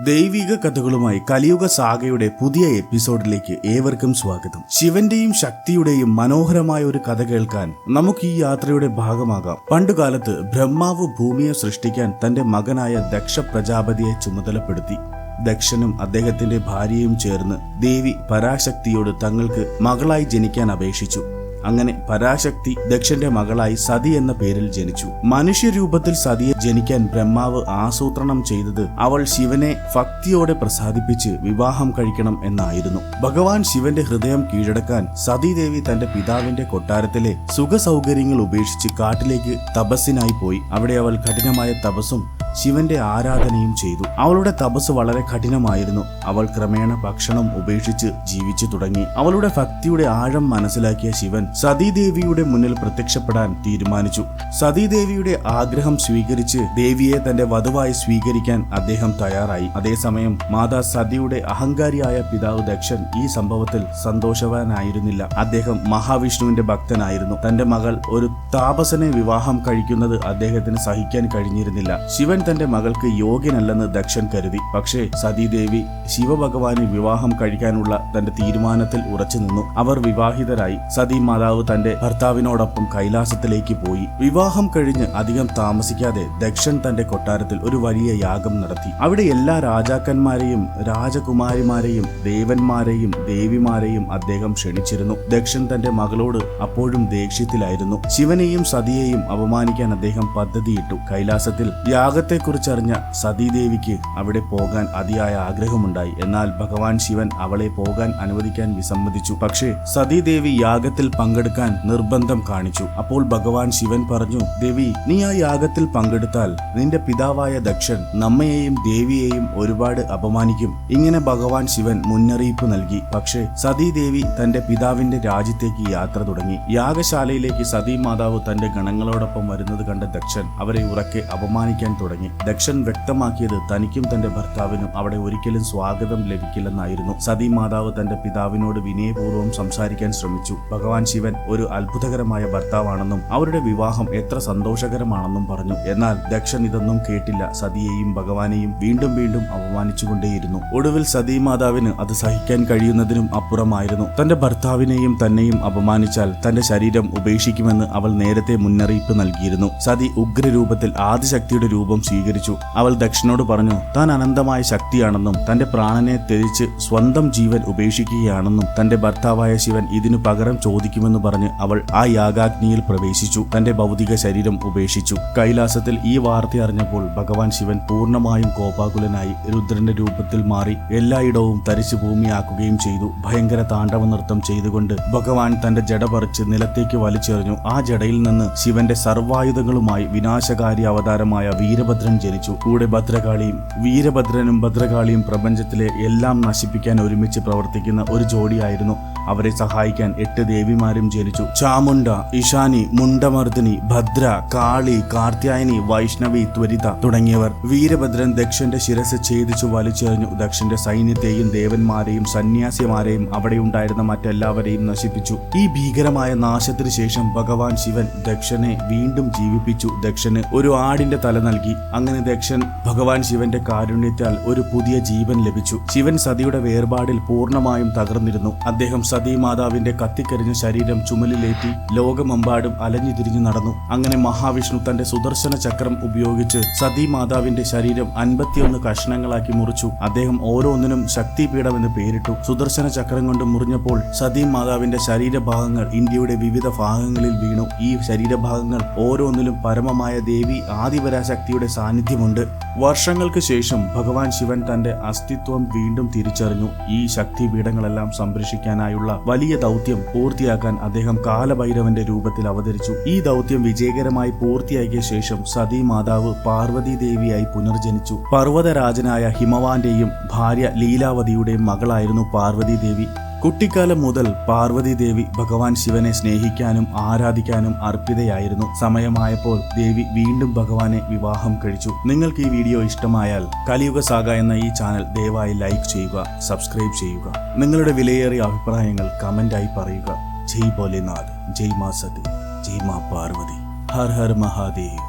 ദൈവിക കഥകളുമായി കലിയുഗ സാഗയുടെ പുതിയ എപ്പിസോഡിലേക്ക് ഏവർക്കും സ്വാഗതം. ശിവന്റെയും ശക്തിയുടെയും മനോഹരമായ ഒരു കഥ കേൾക്കാൻ നമുക്ക് ഈ യാത്രയുടെ ഭാഗമാകാം. പണ്ടുകാലത്ത് ബ്രഹ്മാവ് ഭൂമിയെ സൃഷ്ടിക്കാൻ തന്റെ മകനായ ദക്ഷ പ്രജാപതിയെ ചുമതലപ്പെടുത്തി. ദക്ഷനും അദ്ദേഹത്തിന്റെ ഭാര്യയും ചേർന്ന് ദേവി പരാശക്തിയോട് തങ്ങൾക്ക് മകളായി ജനിക്കാൻ അപേക്ഷിച്ചു. അങ്ങനെ പരാശക്തി ദക്ഷന്റെ മകളായി സതി എന്ന പേരിൽ ജനിച്ചു. മനുഷ്യരൂപത്തിൽ സതിയെ ജനിക്കാൻ ബ്രഹ്മാവ് ആസൂത്രണം ചെയ്തത് അവൾ ശിവനെ ഭക്തിയോടെ പ്രസാദിപ്പിച്ച് വിവാഹം കഴിക്കണം എന്നായിരുന്നു. ഭഗവാൻ ശിവന്റെ ഹൃദയം കീഴടക്കാൻ സതീദേവി തന്റെ പിതാവിന്റെ കൊട്ടാരത്തിലെ സുഖസൗകര്യങ്ങൾ ഉപേക്ഷിച്ച് കാട്ടിലേക്ക് തപസ്സിനായി പോയി. അവിടെ അവൾ കഠിനമായ തപസ്സും ശിവന്റെ ആരാധനയും ചെയ്തു. അവളുടെ തപസ് വളരെ കഠിനമായിരുന്നു. അവൾ ക്രമേണ ഭക്ഷണം ഉപേക്ഷിച്ച് ജീവിച്ചു തുടങ്ങി. അവളുടെ ഭക്തിയുടെ ആഴം മനസ്സിലാക്കിയ ശിവൻ സതീദേവിയുടെ മുന്നിൽ പ്രത്യക്ഷപ്പെടാൻ തീരുമാനിച്ചു. സതീദേവിയുടെ ആഗ്രഹം സ്വീകരിച്ച് ദേവിയെ തന്റെ വധുവായി സ്വീകരിക്കാൻ അദ്ദേഹം തയ്യാറായി. അതേസമയം മാതാ സതിയുടെ അഹങ്കാരിയായ പിതാവ് ദക്ഷൻ ഈ സംഭവത്തിൽ സന്തോഷവാനായിരുന്നില്ല. അദ്ദേഹം മഹാവിഷ്ണുവിന്റെ ഭക്തനായിരുന്നു. തന്റെ മകൾ ഒരു താപസനെ വിവാഹം കഴിക്കുന്നത് അദ്ദേഹത്തിന് സഹിക്കാൻ കഴിഞ്ഞിരുന്നില്ല. ശിവൻ തന്റെ മകൾക്ക് യോഗ്യനല്ലെന്ന് ദക്ഷൻ കരുതി. പക്ഷേ സതീദേവി ശിവഭഗവാനെ വിവാഹം കഴിക്കാനുള്ള തന്റെ തീരുമാനത്തിൽ ഉറച്ചു നിന്നു. അവർ വിവാഹിതരായി. സതി മാതാവ് തന്റെ ഭർത്താവിനോടൊപ്പം കൈലാസത്തിലേക്ക് പോയി. വിവാഹം കഴിഞ്ഞ് അധികം താമസിക്കാതെ ദക്ഷൻ തന്റെ കൊട്ടാരത്തിൽ ഒരു വലിയ യാഗം നടത്തി. അവിടെ എല്ലാ രാജാക്കന്മാരെയും രാജകുമാരിമാരെയും ദേവന്മാരെയും ദേവിമാരെയും അദ്ദേഹം ക്ഷണിച്ചിരുന്നു. ദക്ഷൻ തന്റെ മകളോട് അപ്പോഴും ദേഷ്യത്തിലായിരുന്നു. ശിവനെയും സതിയെയും അപമാനിക്കാൻ അദ്ദേഹം പദ്ധതിയിട്ടു. കൈലാസത്തിൽ യാഗത്തെക്കുറിച്ചറിഞ്ഞ സതീദേവിക്ക് അവിടെ പോകാൻ അതിയായ ആഗ്രഹമുണ്ടായി. എന്നാൽ ഭഗവാൻ ശിവൻ അവളെ പോകാൻ അനുവദിക്കാൻ വിസമ്മതിച്ചു. പക്ഷേ സതീദേവി യാഗത്തിൽ പങ്കെടുക്കാൻ നിർബന്ധം കാണിച്ചു. അപ്പോൾ ഭഗവാൻ ശിവൻ പറഞ്ഞു, ദേവി, നീ ആ യാഗത്തിൽ പങ്കെടുത്താൽ നിന്റെ പിതാവായ ദക്ഷൻ നമ്മയെയും ദേവിയെയും ഒരുപാട് അപമാനിക്കും. ഇങ്ങനെ ഭഗവാൻ ശിവൻ മുന്നറിയിപ്പ് നൽകി. പക്ഷേ സതീദേവി തന്റെ പിതാവിന്റെ രാജ്യത്തേക്ക് യാത്ര തുടങ്ങി. യാഗശാലയിലേക്ക് സതീ മാതാവ് തന്റെ ഗണങ്ങളോടൊപ്പം വരുന്നത് കണ്ട ദക്ഷൻ അവരെ ഉറക്കെ അപമാനിക്കാൻ തുടങ്ങി. ദക്ഷൻ വ്യക്തമാക്കിയത് തനിക്കും തന്റെ ഭർത്താവിനും അവിടെ ഒരിക്കലും സ്വാഗതം ലഭിക്കില്ലെന്നായിരുന്നു. സതീ മാതാവ് തന്റെ പിതാവിനോട് വിനയപൂർവ്വം സംസാരിക്കാൻ ശ്രമിച്ചു. ഭഗവാൻ ശിവൻ ഒരു അത്ഭുതകരമായ ഭർത്താവാണെന്നും അവരുടെ വിവാഹം എത്ര സന്തോഷകരമാണെന്നും പറഞ്ഞു. എന്നാൽ ദക്ഷൻ ഇതൊന്നും കേട്ടില്ല. സതിയെയും ഭഗവാനെയും വീണ്ടും വീണ്ടും അപമാനിച്ചുകൊണ്ടേയിരുന്നു. ഒടുവിൽ സതീ മാതാവിന് അത് സഹിക്കാൻ കഴിയുന്നതിനും അപ്പുറമായിരുന്നു. തന്റെ ഭർത്താവിനെയും തന്നെയും അപമാനിച്ചാൽ തന്റെ ശരീരം ഉപേക്ഷിക്കുമെന്ന് അവൾ നേരത്തെ മുന്നറിയിപ്പ് നൽകിയിരുന്നു. സതി ഉഗ്രരൂപത്തിൽ ആദിശക്തിയുടെ രൂപം സ്വീകരിച്ചു. അവൾ ദക്ഷനോട് പറഞ്ഞു, താൻ അനന്തമായ ശക്തിയാണെന്നും തന്റെ പ്രാണനെ ത്യജിച്ച് സ്വന്തം ജീവൻ ഉപേക്ഷിക്കുകയാണെന്നും തന്റെ ഭർത്താവായ ശിവൻ ഇതിനു പകരം ചോദിക്കുമെന്ന് പറഞ്ഞ് അവൾ ആ യാഗാഗ്നിയിൽ പ്രവേശിച്ചു. തന്റെ ഭൗതിക ശരീരം ഉപേക്ഷിച്ചു. കൈലാസത്തിൽ ഈ വാർത്ത അറിഞ്ഞപ്പോൾ ഭഗവാൻ ശിവൻ പൂർണ്ണമായും കോപാകുലനായി രുദ്രന്റെ രൂപത്തിൽ മാറി എല്ലായിടവും തരിച്ചു ഭൂമിയാക്കുകയും ചെയ്തു. ഭയങ്കര താണ്ഡവ നൃത്തം ചെയ്തുകൊണ്ട് ഭഗവാൻ തന്റെ ജട പറിച്ച് നിലത്തേക്ക് വലിച്ചെറിഞ്ഞു. ആ ജടയിൽ നിന്ന് ശിവന്റെ സർവായുധങ്ങളുമായി വിനാശകാരി അവതാരമായ വീരഭദ്രൻ ജനിച്ചു. കൂടെ ഭദ്രകാളിയും. വീരഭദ്രനും ഭദ്രകാളിയും പ്രപഞ്ചത്തിലെ എല്ലാം നശിപ്പിക്കാൻ ഒരുമിച്ച് പ്രവർത്തിക്കുന്ന ഒരു ജോഡിയായിരുന്നു. അവരെ സഹായിക്കാൻ 8 ദേവിമാരും ജനിച്ചു. ചാമുണ്ട, ഇഷാനി, മുണ്ടമർദിനി, ഭദ്ര, കാളി, കാർത്യായനി, വൈഷ്ണവി, ത്വരിത തുടങ്ങിയവർ. വീരഭദ്രൻ ദക്ഷന്റെ ശിരസ് ഛേദിച്ചു വലിച്ചെറിഞ്ഞു. ദക്ഷന്റെ സൈന്യത്തെയും ദേവന്മാരെയും സന്യാസിമാരെയും അവിടെയുണ്ടായിരുന്ന മറ്റെല്ലാവരെയും നശിപ്പിച്ചു. ഈ ഭീകരമായ നാശത്തിന് ശേഷം ഭഗവാൻ ശിവൻ ദക്ഷനെ വീണ്ടും ജീവിപ്പിച്ചു. ദക്ഷന് ഒരു ആടിന്റെ തല നൽകി. അങ്ങനെ ദക്ഷൻ ഭഗവാൻ ശിവന്റെ കാരുണ്യത്താൽ ഒരു പുതിയ ജീവൻ ലഭിച്ചു. ശിവൻ സതിയുടെ വേർപാടിൽ പൂർണ്ണമായും തകർന്നിരുന്നു. അദ്ദേഹം സതീ മാതാവിന്റെ കത്തിക്കരിഞ്ഞ ശരീരം ചുമലിലേറ്റി ലോകമെമ്പാടും അലഞ്ഞു തിരിഞ്ഞു നടന്നു. അങ്ങനെ മഹാവിഷ്ണു തന്റെ സുദർശന ചക്രം ഉപയോഗിച്ച് സതീ മാതാവിന്റെ ശരീരം 51 കഷ്ണങ്ങളാക്കി മുറിച്ചു. അദ്ദേഹം ഓരോന്നിനും ശക്തിപീഠം എന്ന് പേരിട്ടു. സുദർശന ചക്രം കൊണ്ട് മുറിഞ്ഞപ്പോൾ സതീ മാതാവിന്റെ ശരീരഭാഗങ്ങൾ ഇന്ത്യയുടെ വിവിധ ഭാഗങ്ങളിൽ വീണു. ഈ ശരീരഭാഗങ്ങൾ ഓരോന്നിലും പരമമായ ദേവി ആദിപരാശക്തിയുടെ സാന്നിധ്യമുണ്ട്. വർഷങ്ങൾക്ക് ശേഷം ഭഗവാൻ ശിവൻ തന്റെ അസ്തിത്വം വീണ്ടും തിരിച്ചറിഞ്ഞു. ഈ ശക്തിപീഠങ്ങളെല്ലാം സംരക്ഷിക്കാനായുള്ള വലിയ ദൗത്യം പൂർത്തിയാക്കാൻ അദ്ദേഹം കാലഭൈരവന്റെ രൂപത്തിൽ അവതരിച്ചു. ഈ ദൗത്യം വിജയകരമായി പൂർത്തിയാക്കിയ ശേഷം സതീ മാതാവ് പാർവതി ദേവിയായി പുനർജനിച്ചു. പർവ്വതരാജനായ ഹിമവാന്റെയും ഭാര്യ ലീലാവതിയുടെയും മകളായിരുന്നു പാർവതി ദേവി. കുട്ടിക്കാലം മുതൽ പാർവതി ദേവി ഭഗവാൻ ശിവനെ സ്നേഹിക്കാനും ആരാധിക്കാനും അർപ്പിതയായിരുന്നു. സമയമായപ്പോൾ ദേവി വീണ്ടും ഭഗവാനെ വിവാഹം കഴിച്ചു. നിങ്ങൾക്ക് ഈ വീഡിയോ ഇഷ്ടമായാൽ കലിയുഗ സാഗ എന്ന ഈ ചാനൽ ദയവായി ലൈക്ക് ചെയ്യുക, സബ്സ്ക്രൈബ് ചെയ്യുക. നിങ്ങളുടെ വിലയേറിയ അഭിപ്രായങ്ങൾ കമന്റായി പറയുക. ജയ് ഭോലേനാഥ്, ജയ് മാ സതി, ജയ് മാ പാർവതി, ഹർ ഹർ മഹാദേവ്.